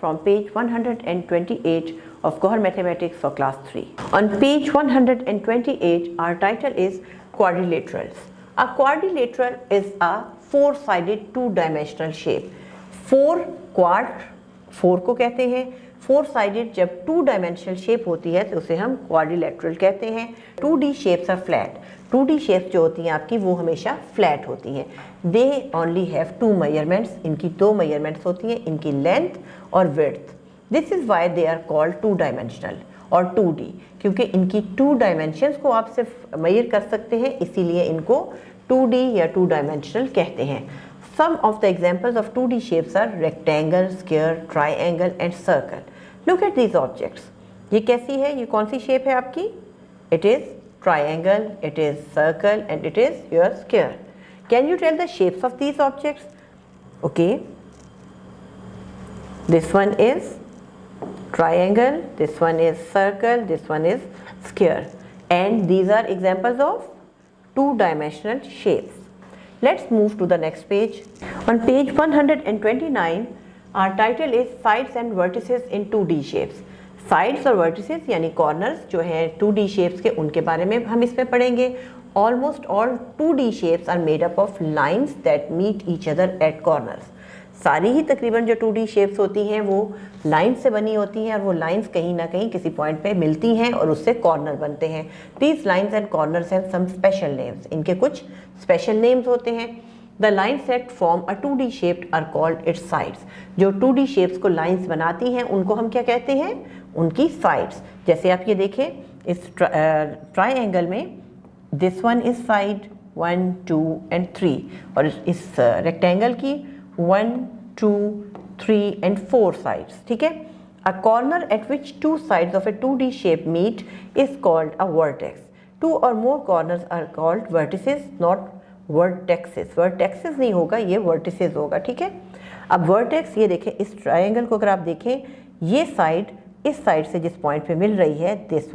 from page 128 of Cohort Mathematics for class 3. On page 128, our title is quadrilaterals. A quadrilateral is a four-sided two-dimensional shape. Four को कहते हैं, four sided जब two dimensional shape होती है तो उसे हम क्वाड्रिलेटरल कहते हैं। 2D shapes are flat. 2D shapes जो होती हैं आपकी वो हमेशा फ्लैट होती हैं। They only have two measurements, इनकी दो मेजरमेंट्स होती हैं, इनकी लेंथ और width. This is why they are called two dimensional और 2D, क्योंकि इनकी टू डायमेंशंस को आप सिर्फ मेजर कर सकते हैं, इसीलिए इनको 2D या टू डायमेंशनल कहते हैं। Some of the examples of 2D shapes are rectangle, square, triangle and circle. Look at these objects. ये कैसी है, ये कौन सी शेप है आपकी? It is triangle, it is circle and it is your square. Can you tell the shapes of these objects? Okay. This one is triangle, this one is circle, this one is square. And these are examples of two-dimensional shapes. Let's move to the next page. On page 129, our title is Sides and Vertices in 2D Shapes. Sides और vertices यानी corners जो हैं 2D shapes के, उनके बारे में हम इसमें पढ़ेंगे। Almost all 2D shapes are made up of lines that meet each other at corners. सारी ही तकरीबन जो 2D shapes होती हैं वो लाइन से बनी होती हैं और वो लाइंस कहीं ना कहीं किसी पॉइंट पे मिलती हैं और उससे कॉर्नर बनते हैं। These lines and corners have some special names. इनके कुछ स्पेशल नेम्स होते हैं। The lines that form a 2D shape are called its sides. जो 2D shapes को लाइंस बनाती हैं उनको हम क्या कहते हैं? उनकी साइड्स। जैसे आप ये देखें इस ट्राइंगल में this one is side 1, 2 and 3 और इस रेक्टेंगल की 1, 2, 3 and 4 sides, ठीक है। A corner at which two sides of a 2D shape meet is called a vertex. Two or more corners are called vertices, not vertexes. Vertexes नहीं होगा, ये vertices होगा, ठीक है। अब vertex ये देखें, इस ट्रायंगल को अगर आप देखें, ये साइड इस साइड से जिस पॉइंट पे मिल रही है this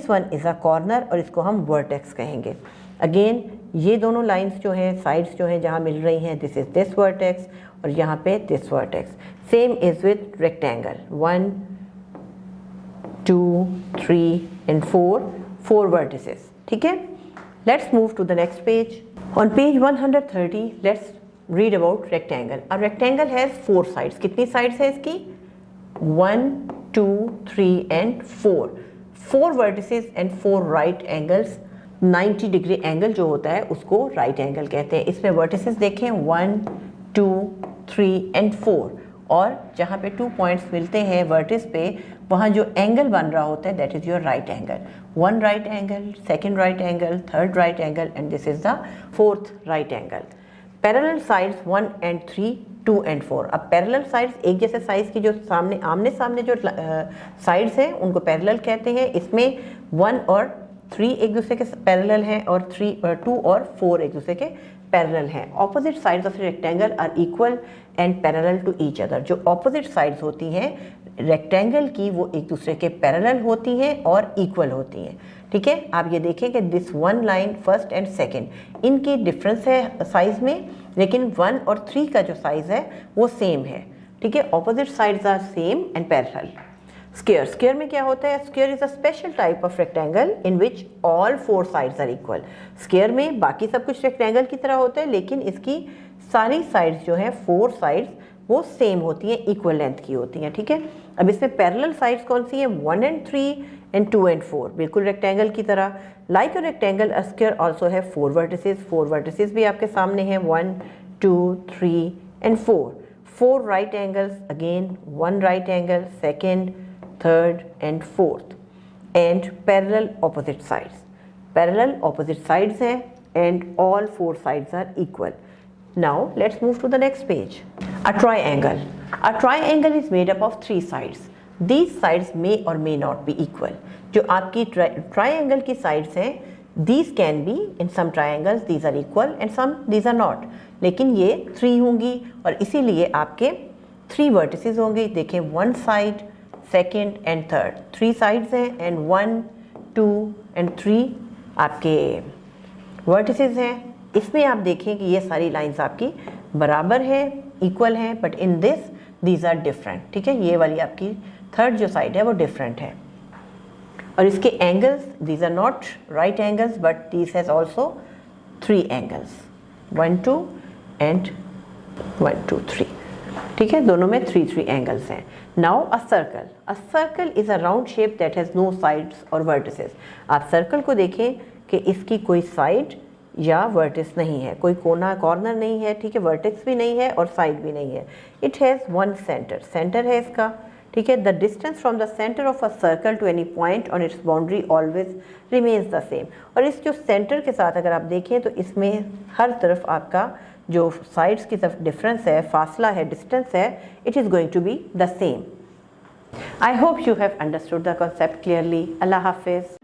one is a corner और इसको हम vertex कहेंगे। अगेन ये दोनों लाइंस जो हैं, साइड्स जो हैं जहाँ मिल रही हैं, दिस इज दिस वर्टेक्स और यहाँ पे this vertex. Same is with rectangle 1, 2, 3 and 4 vertices, ठीक है। Let's move to the next page. On page 130 let's read about rectangle. अब रेक्टेंगल हैज 4 साइड्स। कितनी साइड्स है इसकी? 1, 2, 3 and 4 vertices and 4 right angles. 90 degree angle जो होता है उसको राइट एंगल कहते हैं। इसमें वर्टिसेस देखें 1, 2, 3 and 4 और जहाँ पे 2 पॉइंट्स मिलते हैं वर्टिस पे वहाँ जो एंगल बन रहा होता है that is your right angle. 1 right angle, 2nd right angle, 3rd right angle and this is the 4th right angle. Parallel sides 1 and 3, 2 and 4। अब पैरेलल साइड्स एक जैसे साइज की जो आमने सामने जो साइड्स हैं उनको पैरेलल कहते हैं। इसमें 1 और 3 एक दूसरे के पैरेलल हैं और 2 और 4 एक दूसरे के पैरेलल हैं। Opposite sides of rectangle are equal and parallel to each other. जो ऑपोजिट साइड्स होती हैं रेक्टेंगल की वो एक दूसरे के पैरेलल होती हैं और इक्वल होती हैं, ठीक है। आप ये देखें कि this 1 line 1st and 2nd इनकी डिफरेंस है साइज में, लेकिन 1 और 3 का जो साइज है वो सेम है, ठीक है। Opposite sides are same and parallel. Square में क्या होता है? Square is a special type of rectangle in which all 4 sides are equal. Square में बाकी सब कुछ रेक्टेंगल की तरह होता है, लेकिन इसकी सारी साइड्स जो है 4 साइड्स वो सेम होती हैं, इक्वल लेंथ की होती हैं, ठीक है। अब इसमें पैरेलल साइड्स कौन सी हैं? 1 and 3 and 2 and 4, बिल्कुल रेक्टेंगल की तरह। Like a rectangle a square also है 4 वर्टिसेस। 4 वर्टिसेस भी आपके सामने हैं 1, 2, 3 and 4 right angles. Again 1 right angle, 2nd, 3rd and 4th and parallel opposite sides. Parallel opposite sides हैं and all 4 sides are equal. Now let's move to the next page. A triangle. A triangle is made up of 3 sides. These sides may or may not be equal. जो आपकी triangle की sides हैं, these can be in some triangles these are equal and some these are not. लेकिन ये 3 होंगी और इसीलिए आपके 3 vertices होंगे। देखें 1 side, 2nd and 3rd 3 sides हैं एंड 1, 2 and 3 आपके वर्टिसेस हैं। इसमें आप देखें कि ये सारी लाइंस आपकी बराबर है, इक्वल हैं, but in this these are different, ठीक है, ये वाली आपकी थर्ड जो साइड है वो डिफरेंट है। और इसके angles, these are not right angles but this has also 3 angles, 1 2 and 1 2 3, ठीक है, दोनों में 3 एंगल्स हैं। Now a circle is a round shape that has no sides और वर्टिसेस। आप सर्कल को देखें कि इसकी कोई साइड या वर्टिस नहीं है, कोई कोना कॉर्नर नहीं है, ठीक है, वर्टिस भी नहीं है और साइड भी नहीं है। इट हैज़ 1 सेंटर है इसका, ठीक है। The distance from the centre of a circle to any point on its boundary always remains the same. और इस जो सेंटर के साथ अगर आप देखें तो इसमें हर तरफ आपका जो साइड्स की तरफ डिफरेंस है, फासला है, डिस्टेंस है, it is going to be the same. I hope you have understood the concept clearly. अल्लाह हाफिज़।